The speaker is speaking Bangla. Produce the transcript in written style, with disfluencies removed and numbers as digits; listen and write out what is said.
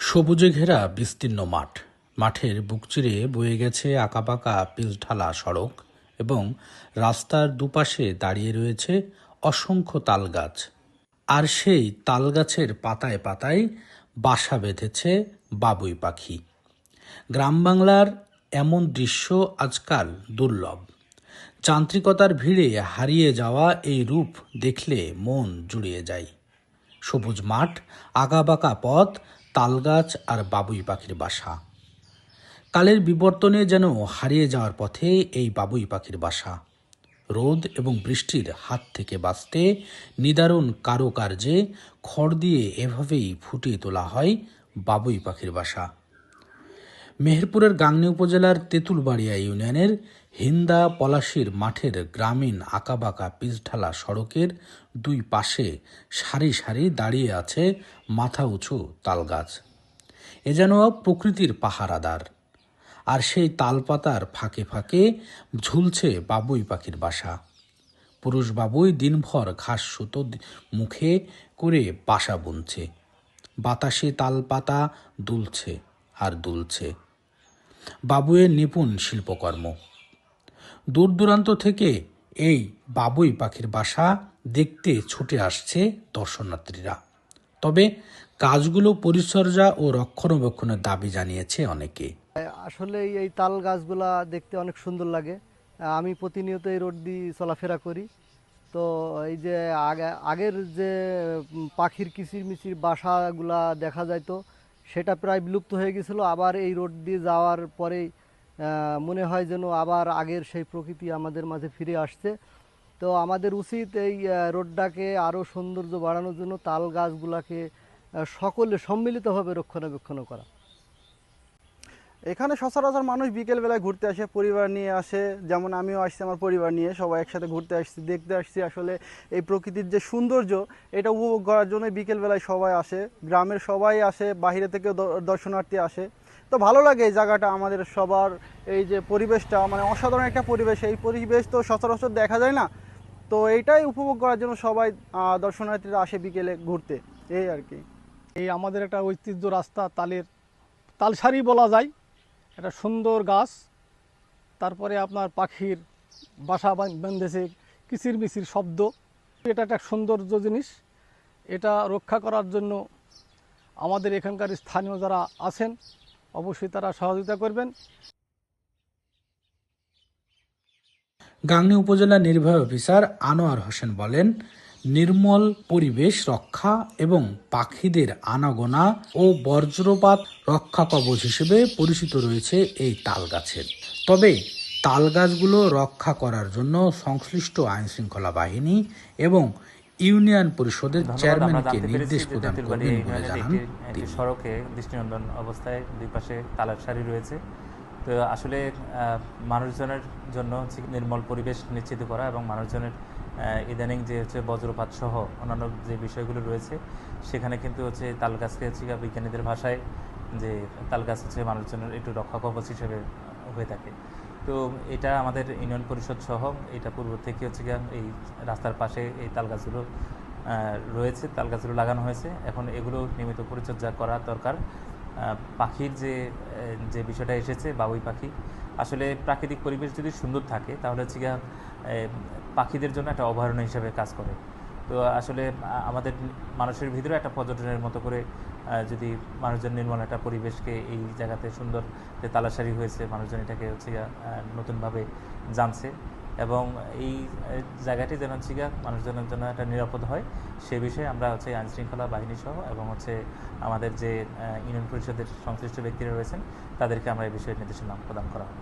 সবুজে ঘেরা বিস্তীর্ণ মাঠ। মাঠের বুক চিরে বয়ে গেছে আঁকাবাঁকা পিচঢালা সড়ক এবং রাস্তার দুপাশে দাঁড়িয়ে রয়েছে অসংখ্য তালগাছ। আর সেই তালগাছের পাতায় পাতায় বাসা বেঁধেছে বাবুই পাখি। গ্রাম বাংলার এমন দৃশ্য আজকাল দুর্লভ। যান্ত্রিকতার ভিড়ে হারিয়ে যাওয়া এই রূপ দেখলে মন জুড়িয়ে যায়। সবুজ মাঠ, আঁকাবাঁকা পথ, তালগাছ আর বাবুই পাখির বাসা। কালের বিবর্তনে যেন হারিয়ে যাওয়ার পথে এই বাবুই পাখির বাসা। রোদ এবং বৃষ্টির হাত থেকে বাঁচতে নিদারুণ কারুকার্যে খড় দিয়ে এভাবেই ফুটিয়ে তোলা হয় বাবুই পাখির বাসা। মেহেরপুরের গাংনী উপজেলার তেঁতুলবাড়িয়া ইউনিয়নের হিন্দা পলাশীর মাঠের গ্রামীণ আঁকাবাঁকা পিচঢালা সড়কের দুই পাশে সারি সারি দাঁড়িয়ে আছে মাথা উঁচু তালগাছ। এ যেন প্রকৃতির পাহারাদার। আর সেই তালপাতার ফাঁকে ফাঁকে ঝুলছে বাবুই পাখির বাসা। পুরুষ বাবুই দিনভর ঘাস সুতো মুখে করে বাসা বুনছে। বাতাসে তালপাতা দুলছে আর দুলছে। বাবুয়ের নিপুণ শিল্পকর্ম। দূর দূরান্ত থেকে এই বাবুই পাখির বাসা দেখতে ছুটে আসছে দর্শনার্থীরা। তবে গাছগুলো পরিচর্যা ও রক্ষণাবেক্ষণের দাবি জানিয়েছে অনেকে। আসলে এই তাল গাছগুলা দেখতে অনেক সুন্দর লাগে। আমি প্রতিনিয়ত এই রোড দিয়ে চলাফেরা করি। তো এই যে আগের যে পাখির কিচিরমিচির বাসাগুলা দেখা যাইতো সেটা প্রায় বিলুপ্ত হয়ে গেছিলো। আবার এই রোড দিয়ে যাওয়ার পরেই মনে হয় যেন আবার আগের সেই প্রকৃতি আমাদের মাঝে ফিরে আসছে। তো আমাদের উচিত এই রোডটাকে আরও সৌন্দর্য বাড়ানোর জন্য তাল গাছগুলাকে সকলে সম্মিলিতভাবে রক্ষণাবেক্ষণ করা। এখানে সচরাচর মানুষ বিকেলবেলায় ঘুরতে আসে, পরিবার নিয়ে আসে। যেমন আমিও আসছি আমার পরিবার নিয়ে, সবাই একসাথে ঘুরতে আসছি, দেখতে আসছি। আসলে এই প্রকৃতির যে সৌন্দর্য এটা উপভোগ করার জন্য বিকেলবেলায় সবাই আসে, গ্রামের সবাই আসে, বাইরে থেকে দর্শনার্থী আসে। তো ভালো লাগে এই জায়গাটা, আমাদের সবার এই যে পরিবেশটা মানে অসাধারণ একটা পরিবেশ। এই পরিবেশ তো সচরাচর দেখা যায় না। তো এইটাই উপভোগ করার জন্য সবাই দর্শনার্থীরা আসে বিকেলে ঘুরতে, এই আর কি। এই আমাদের একটা ঐতিহ্য রাস্তা, তালসারি বলা যায়। একটা সুন্দর গাছ, তারপরে আপনার পাখির বাসা বেঁধেছে, কিচিরমিচির শব্দ। এটা একটা সৌন্দর্য জিনিস। এটা রক্ষা করার জন্য আমাদের এখানকার স্থানীয় যারা আছেন অবশ্যই তারা সহযোগিতা করবেন। গাংনী উপজেলা নির্বাহী অফিসার আনোয়ার হোসেন বলেন, নির্মল পরিবেশ রক্ষা এবং পাখিদের আনাগোনা ও বজ্রপাত রক্ষা কবচ হিসেবে পরিচিত রয়েছে এই তাল গাছের। তবে তাল গাছগুলো রক্ষা করার জন্য সংশ্লিষ্ট আইনশৃঙ্খলা বাহিনী এবং ইউনিয়ন পরিষদের চেয়ারম্যানকে নির্দেশ প্রদান করবেন বলে জানান তিনি। সড়কে দৃষ্টিনন্দন অবস্থায় দুই পাশে তালার সারি রয়েছে। তো আসলে মানুষজনের জন্য নির্মল পরিবেশ নিশ্চিত করা এবং মানুষজনের ইদানিং যে বজ্রপাত সহ অন্যান্য যে বিষয়গুলো রয়েছে সেখানে কিন্তু তাল গাছকে বিজ্ঞানীদের ভাষায় যে তাল গাছ মানুষজনের একটু রক্ষা কবচ হিসেবে হয়ে থাকে। তো এটা আমাদের ইউনিয়ন পরিষদ সহ এটা পূর্ব থেকে এই রাস্তার পাশে এই তাল গাছগুলো রয়েছে, তাল গাছগুলো লাগানো হয়েছে। এখন এগুলো নিয়মিত পরিচর্যা করা দরকার। পাখির যে বিষয়টা এসেছে, বাবুই পাখি আসলে প্রাকৃতিক পরিবেশ যদি সুন্দর থাকে তাহলে পাখিদের জন্য একটা অভয়ারণ্য হিসেবে কাজ করে। তো আসলে আমাদের মানুষের ভিতরে একটা পর্যটনের মতো করে যদি মানুষজন নির্মল একটা পরিবেশকে এই জায়গাতে সুন্দর যে তালাশারি হয়েছে, মানুষজন এটাকে নতুনভাবে জানছে এবং এই জায়গাটি যেন মানুষজনের জন্য একটা নিরাপদ হয় সে বিষয়ে আমরা আইনশৃঙ্খলা বাহিনী সহ এবং আমাদের যে ইউনিয়ন পরিষদের সংশ্লিষ্ট ব্যক্তিরা রয়েছেন তাদেরকে আমরা এই বিষয়ে নির্দেশনা প্রদান করা হবে।